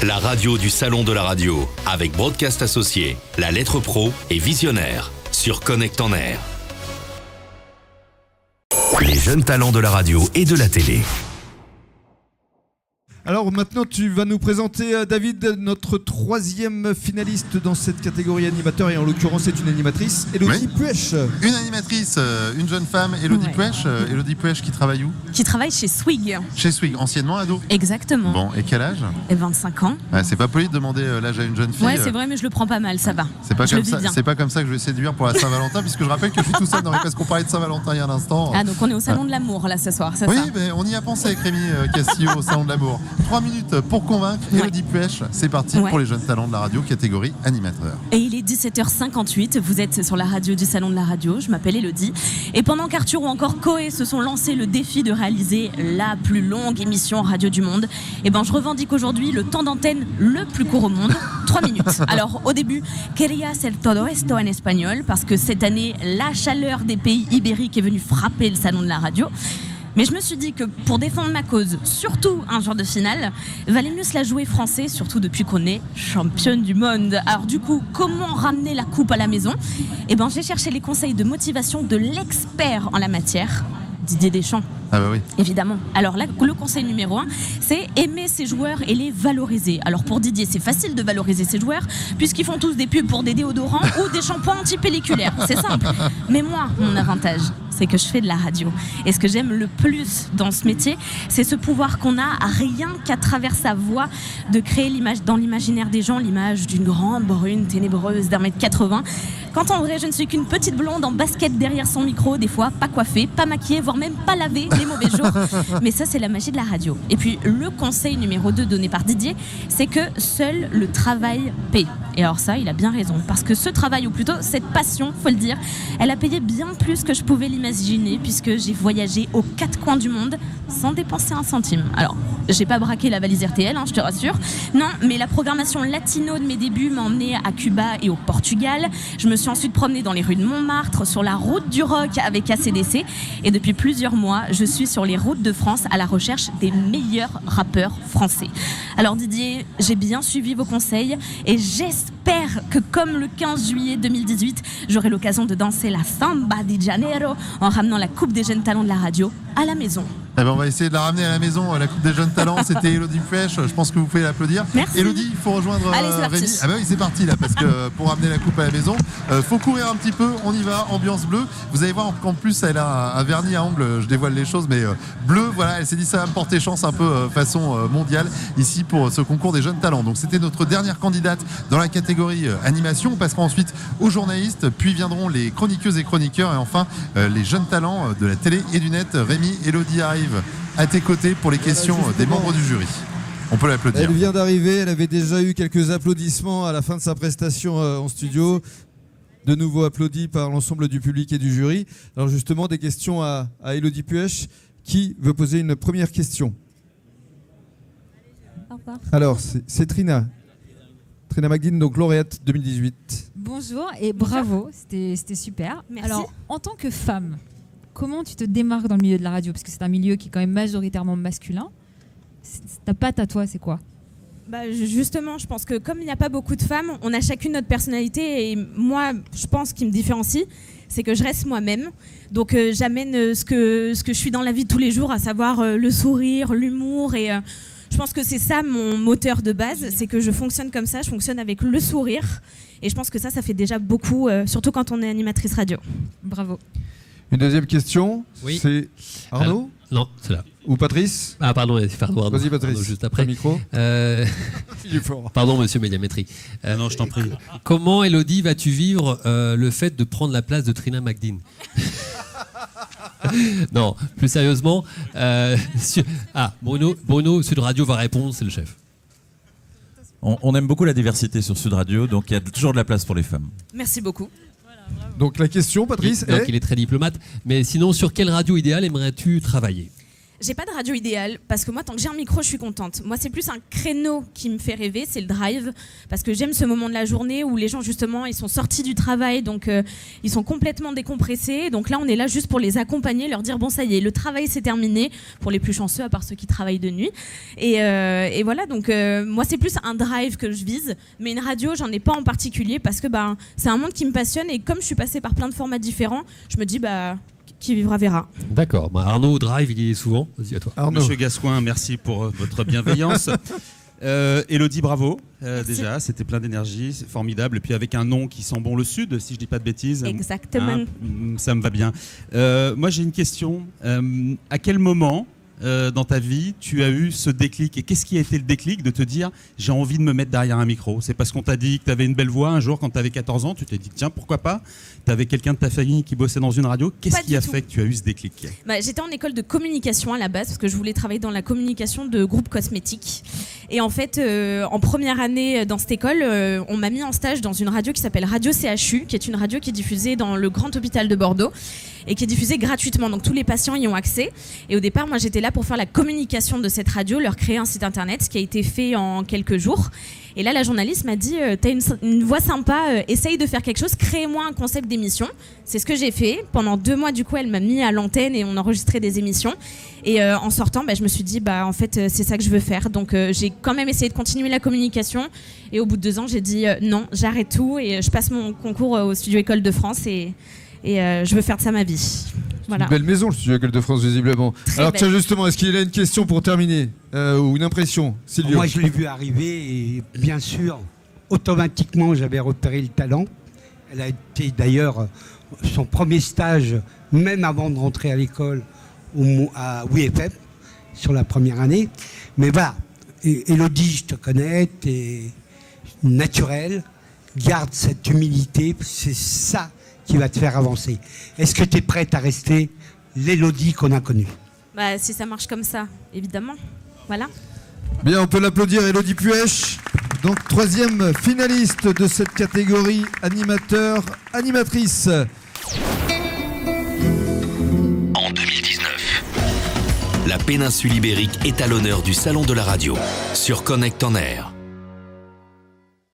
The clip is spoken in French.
La radio du Salon de la radio, avec Broadcast Associés, La Lettre Pro et Visionnaire, sur Connect en Air. Les jeunes talents de la radio et de la télé. Alors maintenant, tu vas nous présenter, David, notre troisième finaliste dans cette catégorie animateur, et en l'occurrence, c'est une animatrice, Élodie Puech. Une animatrice, une jeune femme, Élodie Puech. Élodie Puech qui travaille où? Qui travaille chez Swig. Chez Swig, anciennement ado. Exactement. Bon, et quel âge? Et 25 ans. C'est pas poli de demander l'âge à une jeune fille. Ouais, c'est vrai, mais je le prends pas mal, ça va. C'est pas comme ça que je vais séduire pour la Saint-Valentin, puisque je rappelle que je suis tout seul parce qu'on parlait de Saint-Valentin il y a un instant. Ah, donc on est au Salon de l'amour, là, ce soir, c'est oui, ça? mais on y a pensé avec Rémi Castillo au Salon de l'amour. 3 minutes pour convaincre. Élodie Puech, c'est parti pour les jeunes talents de la radio, catégorie animateur. Et il est 17h58, vous êtes sur la radio du Salon de la radio, je m'appelle Élodie. Et pendant qu'Arthur ou encore Koé se sont lancés le défi de réaliser la plus longue émission radio du monde, eh ben je revendique aujourd'hui le temps d'antenne le plus court au monde, 3 minutes. Alors au début, quería hacer todo esto en espagnol, parce que cette année, la chaleur des pays ibériques est venue frapper le Salon de la radio. Mais je me suis dit que pour défendre ma cause, surtout un jour de finale, valait mieux se la jouer français, surtout depuis qu'on est championne du monde. Alors du coup, comment ramener la coupe à la maison? Eh ben, j'ai cherché les conseils de motivation de l'expert en la matière, Didier Deschamps. Ah bah oui. Évidemment. Alors là, le conseil numéro 1, c'est aimer ses joueurs et les valoriser. Alors pour Didier, c'est facile de valoriser ses joueurs, puisqu'ils font tous des pubs pour des déodorants ou des shampoings antipelliculaires. C'est simple. Mais moi, mon avantage, c'est que je fais de la radio. Et ce que j'aime le plus dans ce métier, c'est ce pouvoir qu'on a, rien qu'à travers sa voix, de créer l'image dans l'imaginaire des gens, l'image d'une grande brune ténébreuse d'1m80. Quand en vrai, je ne suis qu'une petite blonde en basket derrière son micro, des fois pas coiffée, pas maquillée, voire même pas lavée, les mauvais jours. Mais ça, c'est la magie de la radio. Et puis, le conseil numéro 2 donné par Didier, c'est que seul le travail paie. Et alors ça, il a bien raison. Parce que ce travail, ou plutôt cette passion, faut le dire, elle a payé bien plus que je pouvais l'imaginer, puisque j'ai voyagé aux 4 coins du monde sans dépenser un centime. Alors, j'ai pas braqué la valise RTL, je te rassure. Non, mais la programmation latino de mes débuts m'a emmenée à Cuba et au Portugal. Je me suis ensuite promenée dans les rues de Montmartre, sur la route du rock avec AC/DC. Et depuis plusieurs mois, je suis sur les routes de France à la recherche des meilleurs rappeurs français. Alors Didier, j'ai bien suivi vos conseils et j'espère que comme le 15 juillet 2018, j'aurai l'occasion de danser la Samba de Janeiro en ramenant la Coupe des jeunes talents de la radio à la maison. Eh ben on va essayer de la ramener à la maison, la Coupe des jeunes talents. C'était Élodie Puech, je pense que vous pouvez l'applaudir. Merci. Élodie, il faut rejoindre Rémi. Ah bah oui, c'est parti là, parce que pour ramener la coupe à la maison, faut courir un petit peu, on y va, ambiance bleue. Vous allez voir qu'en plus elle a un vernis à ongles, je dévoile les choses, mais bleu, voilà, elle s'est dit ça va me porter chance un peu façon mondiale ici pour ce concours des jeunes talents. Donc c'était notre dernière candidate dans la catégorie animation. On passera ensuite aux journalistes, puis viendront les chroniqueuses et chroniqueurs, et enfin les jeunes talents de la télé et du net. Rémi, Élodie arrive à tes côtés pour les questions des membres du jury. On peut l'applaudir. Elle vient d'arriver, elle avait déjà eu quelques applaudissements à la fin de sa prestation en studio. De nouveau applaudi par l'ensemble du public et du jury. Alors justement, des questions à Élodie Puech. Qui veut poser une première question? Au revoir. Alors, c'est Trina. Trina Magdine, donc lauréate 2018. Bonjour et bravo, c'était super. Merci. Alors, en tant que femme, comment tu te démarques dans le milieu de la radio? Parce que c'est un milieu qui est quand même majoritairement masculin. Ta patte à toi, c'est quoi? Justement, je pense que comme il n'y a pas beaucoup de femmes, on a chacune notre personnalité, et moi, je pense qui me différencie, c'est que je reste moi-même. Donc j'amène ce que je suis dans la vie de tous les jours, à savoir le sourire, l'humour, et je pense que c'est ça mon moteur de base, c'est que je fonctionne comme ça, je fonctionne avec le sourire, et je pense que ça fait déjà beaucoup, surtout quand on est animatrice radio. Bravo. Une deuxième question, oui. C'est Arnaud? Non, c'est là. Ou Patrice? Ah pardon, Arnaud. Vas-y Patrice, Arnaud, juste après. Le micro. Il est fort. Pardon monsieur Médiamétrie. Non, je t'en prie. Comment, Élodie, vas-tu vivre le fait de prendre la place de Trina Magdine? Non, plus sérieusement. Bruno, Sud Radio va répondre, c'est le chef. On aime beaucoup la diversité sur Sud Radio, donc il y a toujours de la place pour les femmes. Merci beaucoup. Donc la question, Patrice, donc il est très diplomate. Mais sinon, sur quelle radio idéale aimerais-tu travailler? J'ai pas de radio idéale parce que moi, tant que j'ai un micro, je suis contente. Moi, c'est plus un créneau qui me fait rêver, c'est le drive, parce que j'aime ce moment de la journée où les gens, justement, ils sont sortis du travail, donc ils sont complètement décompressés. Donc là, on est là juste pour les accompagner, leur dire bon, ça y est, le travail c'est terminé, pour les plus chanceux, à part ceux qui travaillent de nuit. Et voilà, donc moi, c'est plus un drive que je vise, mais une radio, j'en ai pas en particulier parce que c'est un monde qui me passionne et comme je suis passée par plein de formats différents, je me dis qui vivra verra. D'accord. Arnaud, Drive, il y est souvent. Vas-y, à toi. Arnaud. Monsieur Gascoin, merci pour votre bienveillance. Élodie, bravo. Déjà, c'était plein d'énergie, c'est formidable. Et puis avec un nom qui sent bon le Sud, si je dis pas de bêtises. Exactement. Ça me va bien. Moi, j'ai une question. À quel moment dans ta vie tu as eu ce déclic? Et qu'est-ce qui a été le déclic de te dire j'ai envie de me mettre derrière un micro? C'est parce qu'on t'a dit que tu avais une belle voix un jour quand tu avais 14 ans, tu t'es dit tiens, pourquoi pas? Tu avais quelqu'un de ta famille qui bossait dans une radio. Qu'est-ce qui a fait que tu as eu ce déclic? J'étais en école de communication à la base parce que je voulais travailler dans la communication de groupes cosmétiques. Et en fait, en première année dans cette école, on m'a mis en stage dans une radio qui s'appelle Radio CHU, qui est une radio qui est diffusée dans le Grand Hôpital de Bordeaux et qui est diffusée gratuitement. Donc tous les patients y ont accès. Et au départ, moi, j'étais là pour faire la communication de cette radio, leur créer un site internet, ce qui a été fait en quelques jours. Et là, la journaliste m'a dit t'as une voix sympa, essaye de faire quelque chose, crée-moi un concept d'émission. C'est ce que j'ai fait. Pendant 2 mois, du coup, elle m'a mis à l'antenne et on enregistrait des émissions. Et en sortant, je me suis dit en fait, c'est ça que je veux faire. Donc j'ai quand même essayé de continuer la communication. Et au bout de 2 ans, j'ai dit non, j'arrête tout et je passe mon concours au Studio École de France et je veux faire de ça ma vie. Voilà. Une belle maison, le Studio École de France, visiblement. Très Alors belle. tiens, justement, est-ce qu'il a une question pour terminer ou une impression, Sylvio? Moi, je l'ai vu arriver et bien sûr, automatiquement, j'avais repéré le talent. Elle a été d'ailleurs son premier stage, même avant de rentrer à l'école, à WFM, sur la première année. Mais voilà, Élodie, je te connais, tu es naturelle, garde cette humilité, c'est ça qui va te faire avancer. Est-ce que tu es prête à rester l'Élodie qu'on a connue? Si ça marche comme ça, évidemment. Voilà. Bien, on peut l'applaudir, Élodie Puech. Donc, 3e finaliste de cette catégorie animateur-animatrice. En 2019, la péninsule ibérique est à l'honneur du Salon de la radio sur Connect en Air.